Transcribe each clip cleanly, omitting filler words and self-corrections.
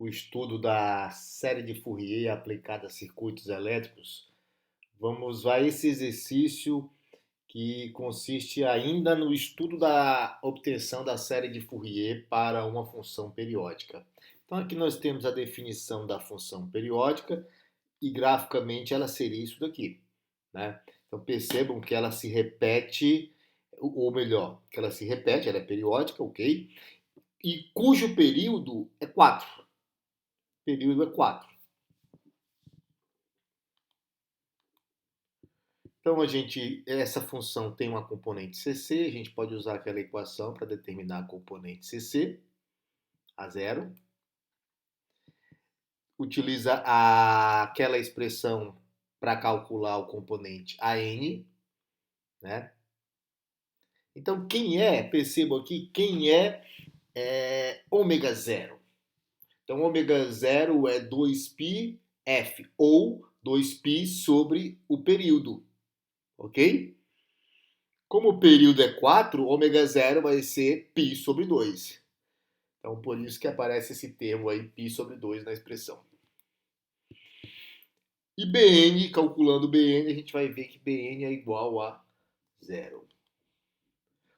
o estudo da série de Fourier aplicada a circuitos elétricos, vamos a esse exercício que consiste ainda no estudo da obtenção da série de Fourier para uma função periódica. Então aqui nós temos a definição da função periódica e graficamente ela seria isso daqui, né? Então percebam que ela se repete, ou melhor, que ela se repete, ela é periódica, ok? E cujo período é 4. Período é 4. Então essa função tem uma componente CC, a gente pode usar aquela equação para determinar a componente CC, a zero. Utiliza aquela expressão para calcular o componente AN, né? Então percebam aqui, quem é ômega zero. Então ômega zero é 2π f, ou 2π sobre o período, ok? Como o período é 4, ômega zero vai ser π sobre 2. Então, por isso que aparece esse termo aí, π sobre 2 na expressão. E Bn, calculando Bn, a gente vai ver que Bn é igual a zero.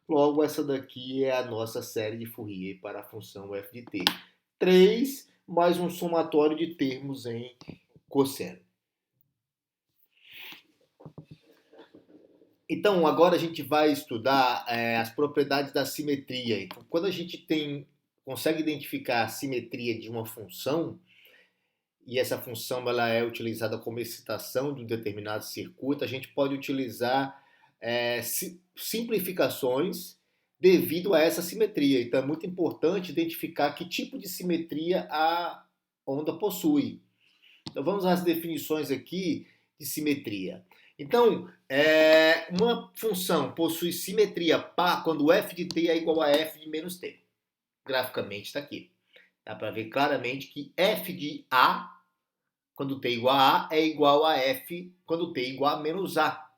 Logo, essa daqui é a nossa série de Fourier para a função f de t. 3 mais um somatório de termos em cosseno. Então, agora a gente vai estudar as propriedades da simetria. Então, quando a gente consegue identificar a simetria de uma função, e essa função ela é utilizada como excitação de um determinado circuito, a gente pode utilizar simplificações devido a essa simetria. Então, é muito importante identificar que tipo de simetria a onda possui. Então, vamos às definições aqui de simetria. Então, uma função possui simetria par quando f de t é igual a f de menos t. Graficamente está aqui. Dá para ver claramente que f de a, quando t é igual a A, é igual a f quando t é igual a menos a.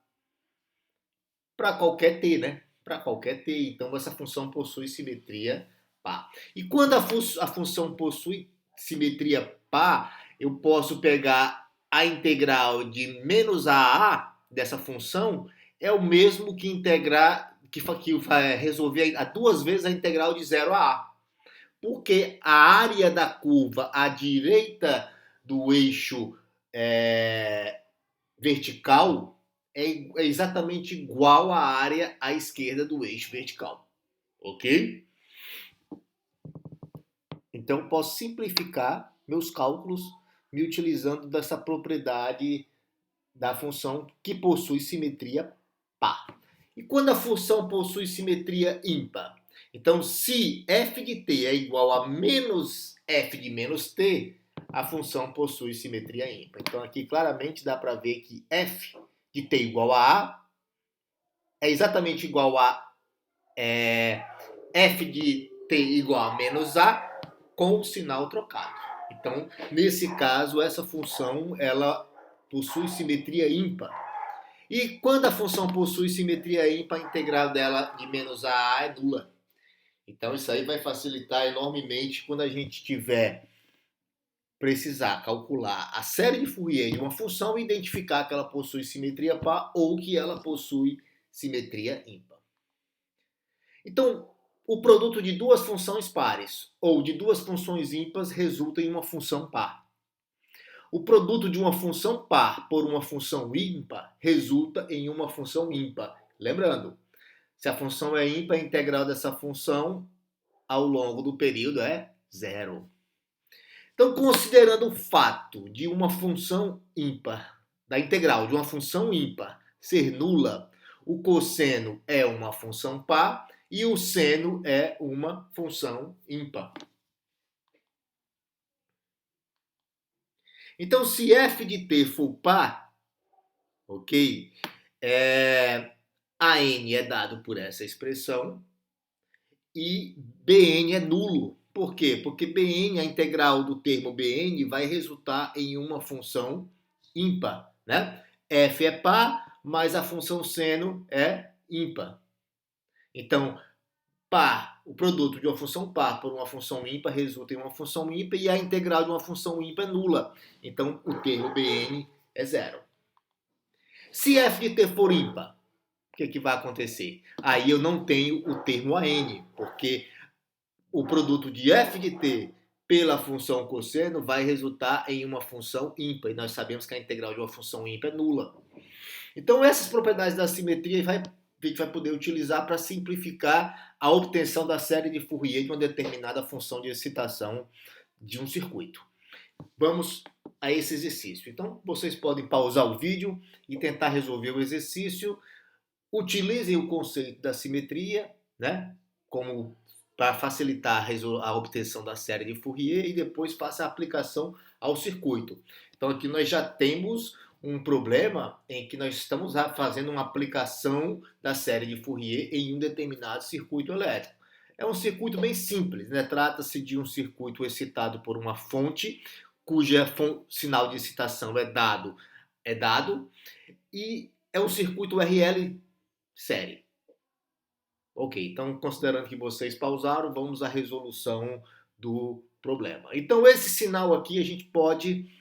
Para qualquer t, né? Para qualquer t. Então, essa função possui simetria par. E quando a função possui simetria par, eu posso pegar a integral de menos a dessa função é o mesmo que integrar, que vai resolver duas vezes a integral de 0 a a. Porque a área da curva à direita do eixo vertical é exatamente igual à área à esquerda do eixo vertical. Ok? Então, posso simplificar meus cálculos me utilizando dessa propriedade da função que possui simetria par. E quando a função possui simetria ímpar? Então, se f de t é igual a menos f de menos t, a função possui simetria ímpar. Então, aqui claramente dá para ver que f de t igual a é exatamente igual a f de t igual a menos a com o sinal trocado. Então, nesse caso, essa função ela possui simetria ímpar. E quando a função possui simetria ímpar, a integral dela de menos a é nula. Então, isso aí vai facilitar enormemente quando a gente precisar calcular a série de Fourier de uma função e identificar que ela possui simetria par ou que ela possui simetria ímpar. Então, o produto de duas funções pares ou de duas funções ímpares resulta em uma função par. O produto de uma função par por uma função ímpar resulta em uma função ímpar. Lembrando, se a função é ímpar, a integral dessa função ao longo do período é zero. Então, considerando o fato de uma função ímpar, da integral de uma função ímpar ser nula, o cosseno é uma função par e o seno é uma função ímpar. Então, se f de t for par, ok? A n é dado por essa expressão e Bn é nulo. Por quê? Porque Bn, a integral do termo Bn, vai resultar em uma função ímpar, né? F é par, mas a função seno é ímpar. Então, par, o produto de uma função par por uma função ímpar resulta em uma função ímpar e a integral de uma função ímpar é nula. Então, o termo Bn é zero. Se f de t for ímpar, o que vai acontecer? Aí eu não tenho o termo an, porque o produto de f de t pela função cosseno vai resultar em uma função ímpar. E nós sabemos que a integral de uma função ímpar é nula. Então, essas propriedades da simetria a gente vai poder utilizar para simplificar a obtenção da série de Fourier de uma determinada função de excitação de um circuito. Vamos a esse exercício. Então, vocês podem pausar o vídeo e tentar resolver o exercício. Utilizem o conceito da simetria, né, como para facilitar a obtenção da série de Fourier e depois faça a aplicação ao circuito. Então, aqui nós já temos um problema em que nós estamos fazendo uma aplicação da série de Fourier em um determinado circuito elétrico. É um circuito bem simples, né? Trata-se de um circuito excitado por uma fonte, cujo sinal de excitação é dado, e é um circuito RL série. Ok, então considerando que vocês pausaram, vamos à resolução do problema. Então esse sinal aqui a gente pode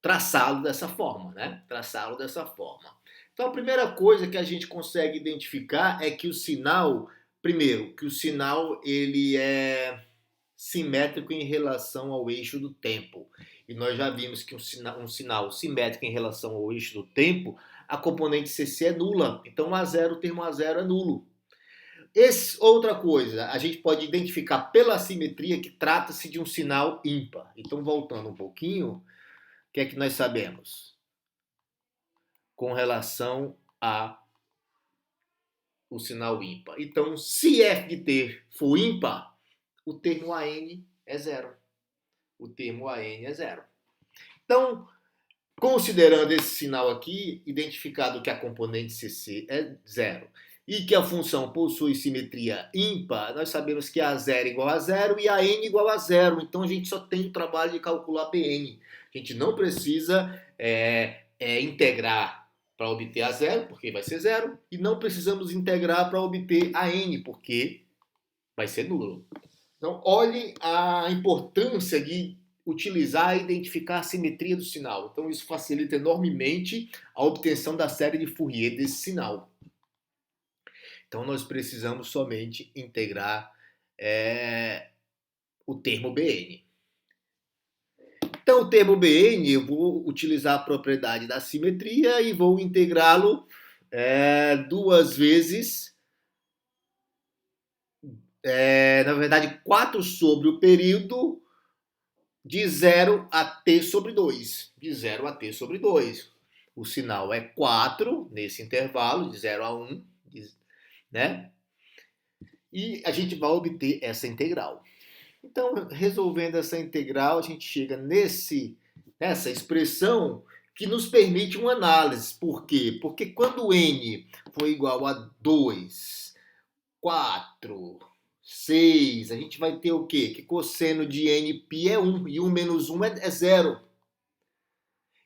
traçá-lo dessa forma, né? Traçá-lo dessa forma. Então a primeira coisa que a gente consegue identificar é que o sinal, primeiro, que o sinal ele é simétrico em relação ao eixo do tempo. E nós já vimos que um sinal simétrico em relação ao eixo do tempo, a componente CC é nula. Então o termo A0 é nulo. Outra coisa, a gente pode identificar pela simetria que trata-se de um sinal ímpar. Então, voltando um pouquinho, o que é que nós sabemos com relação a o sinal ímpar? Então, se f de t for ímpar, o termo AN é zero. O termo AN é zero. Então, considerando esse sinal aqui, identificado que a componente CC é zero e que a função possui simetria ímpar, nós sabemos que A0 igual a zero e AN igual a zero. Então, a gente só tem o trabalho de calcular Bn. A gente não precisa integrar para obter A0, porque vai ser zero, e não precisamos integrar para obter AN, porque vai ser nulo. Então, olhe a importância de utilizar e identificar a simetria do sinal. Então, isso facilita enormemente a obtenção da série de Fourier desse sinal. Então, nós precisamos somente integrar o termo Bn. Então, o termo Bn, eu vou utilizar a propriedade da simetria e vou integrá-lo duas vezes, na verdade, 4 sobre o período de 0 a t sobre 2. De 0 a t sobre 2. O sinal é 4 nesse intervalo, de 0 a 1, né? E a gente vai obter essa integral. Então, resolvendo essa integral, a gente chega nessa expressão que nos permite uma análise. Por quê? Porque quando n for igual a 2, 4, 6, a gente vai ter o quê? Que cosseno de nπ é 1 e 1 menos 1 é 0.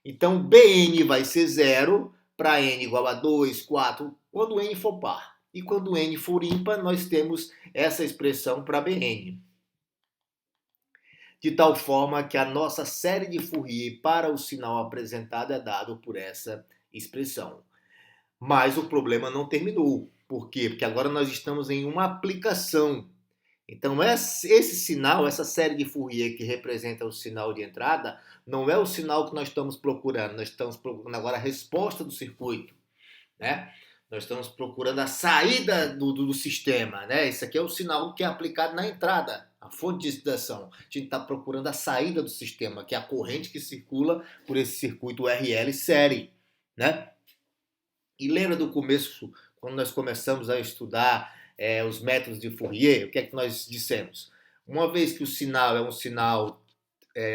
Então, Bn vai ser 0 para n igual a 2, 4, quando n for par. E quando n for ímpar, nós temos essa expressão para Bn. De tal forma que a nossa série de Fourier para o sinal apresentado é dado por essa expressão. Mas o problema não terminou. Por quê? Porque agora nós estamos em uma aplicação. Então, esse sinal, essa série de Fourier que representa o sinal de entrada, não é o sinal que nós estamos procurando. Nós estamos procurando agora a resposta do circuito, né? Nós estamos procurando a saída do sistema, né? Esse aqui é o sinal que é aplicado na entrada, a fonte de excitação. A gente está procurando a saída do sistema, que é a corrente que circula por esse circuito RL série, né? E lembra do começo, quando nós começamos a estudar os métodos de Fourier, o que é que nós dissemos? Uma vez que o sinal é um sinal,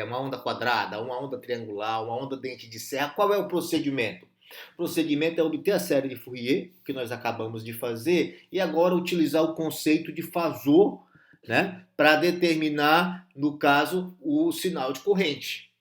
uma onda quadrada, uma onda triangular, uma onda dente de serra, qual é o procedimento? O procedimento é obter a série de Fourier, que nós acabamos de fazer, e agora utilizar o conceito de fasor, né, para determinar, no caso, o sinal de corrente.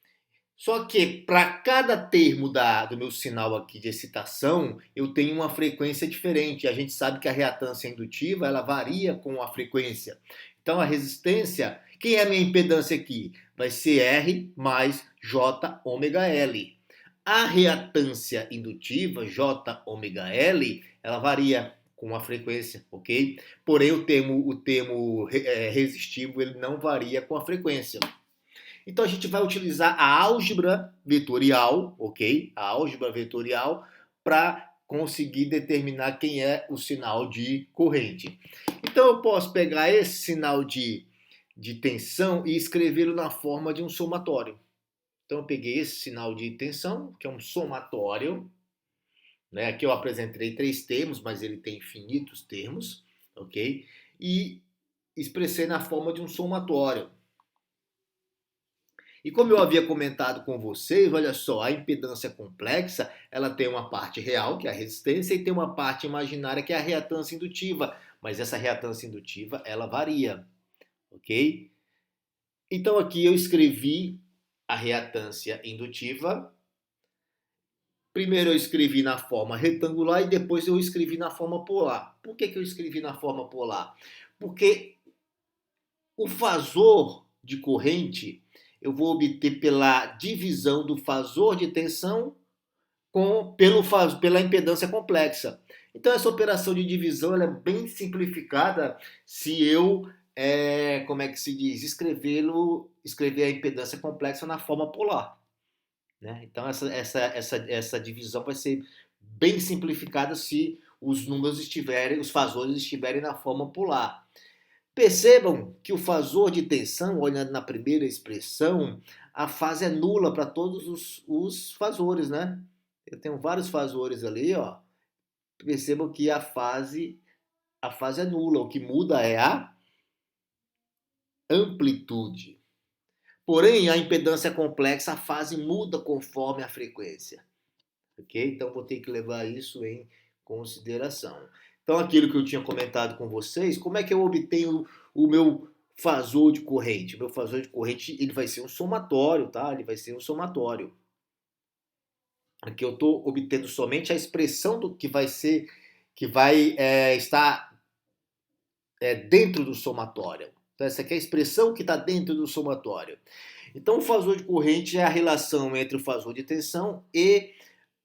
Só que para cada termo do meu sinal aqui de excitação, eu tenho uma frequência diferente. A gente sabe que a reatância indutiva ela varia com a frequência. Então a resistência, quem é a minha impedância aqui? Vai ser R mais J ômega L. A reatância indutiva, J ômega L, ela varia com a frequência, ok? Porém, o termo resistivo ele não varia com a frequência. Então a gente vai utilizar a álgebra vetorial, ok? A álgebra vetorial para conseguir determinar quem é o sinal de corrente. Então eu posso pegar esse sinal de tensão e escrevê-lo na forma de um somatório. Então eu peguei esse sinal de tensão, que é um somatório, né? Aqui eu apresentei 3 termos, mas ele tem infinitos termos, ok? E expressei na forma de um somatório. E como eu havia comentado com vocês, olha só, a impedância complexa, ela tem uma parte real, que é a resistência, e tem uma parte imaginária, que é a reatância indutiva. Mas essa reatância indutiva, ela varia, ok? Então aqui eu escrevi a reatância indutiva. Primeiro eu escrevi na forma retangular e depois eu escrevi na forma polar. Por que eu escrevi na forma polar? Porque o fasor de corrente eu vou obter pela divisão do fasor de tensão pela impedância complexa. Então essa operação de divisão ela é bem simplificada se eu, como é que se diz, escrever a impedância complexa na forma polar. Né? Então essa divisão vai ser bem simplificada se os os fasores estiverem na forma polar. Percebam que o fasor de tensão, olhando na primeira expressão, a fase é nula para todos os fasores, né? Eu tenho vários fasores ali, ó. Percebam que a fase é nula. O que muda é a amplitude. Porém, a impedância complexa, a fase muda conforme a frequência. Ok? Então, vou ter que levar isso em consideração. Então, aquilo que eu tinha comentado com vocês, como é que eu obtenho o meu fasor de corrente? O meu fasor de corrente ele vai ser um somatório, tá? Ele vai ser um somatório. Aqui eu estou obtendo somente a expressão do que vai estar dentro do somatório. Então, essa aqui é a expressão que está dentro do somatório. Então, o fasor de corrente é a relação entre o fasor de tensão e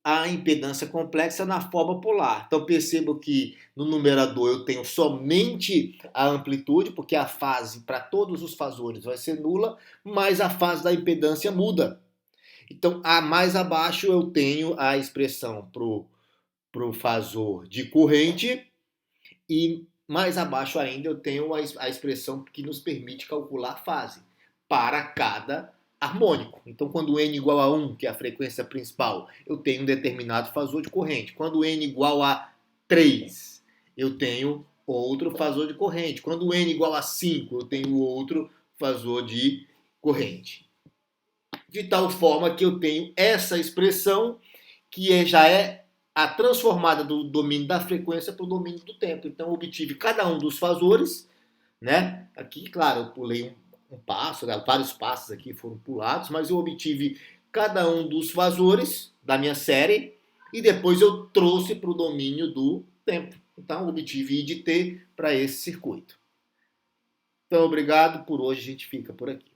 a impedância complexa na forma polar. Então percebo que no numerador eu tenho somente a amplitude, porque a fase para todos os fasores vai ser nula, mas a fase da impedância muda. Então mais abaixo eu tenho a expressão para o fasor de corrente e mais abaixo ainda eu tenho a expressão que nos permite calcular a fase para cada harmônico. Então, quando n igual a 1, que é a frequência principal, eu tenho um determinado fasor de corrente. Quando n igual a 3, eu tenho outro fasor de corrente. Quando n igual a 5, eu tenho outro fasor de corrente. De tal forma que eu tenho essa expressão que já é a transformada do domínio da frequência para o domínio do tempo. Então, eu obtive cada um dos fasores, né? Aqui, claro, eu pulei um passo, né? Vários passos aqui foram pulados, mas eu obtive cada um dos fasores da minha série e depois eu trouxe para o domínio do tempo. Então, eu obtive I de T para esse circuito. Então, obrigado. Por hoje a gente fica por aqui.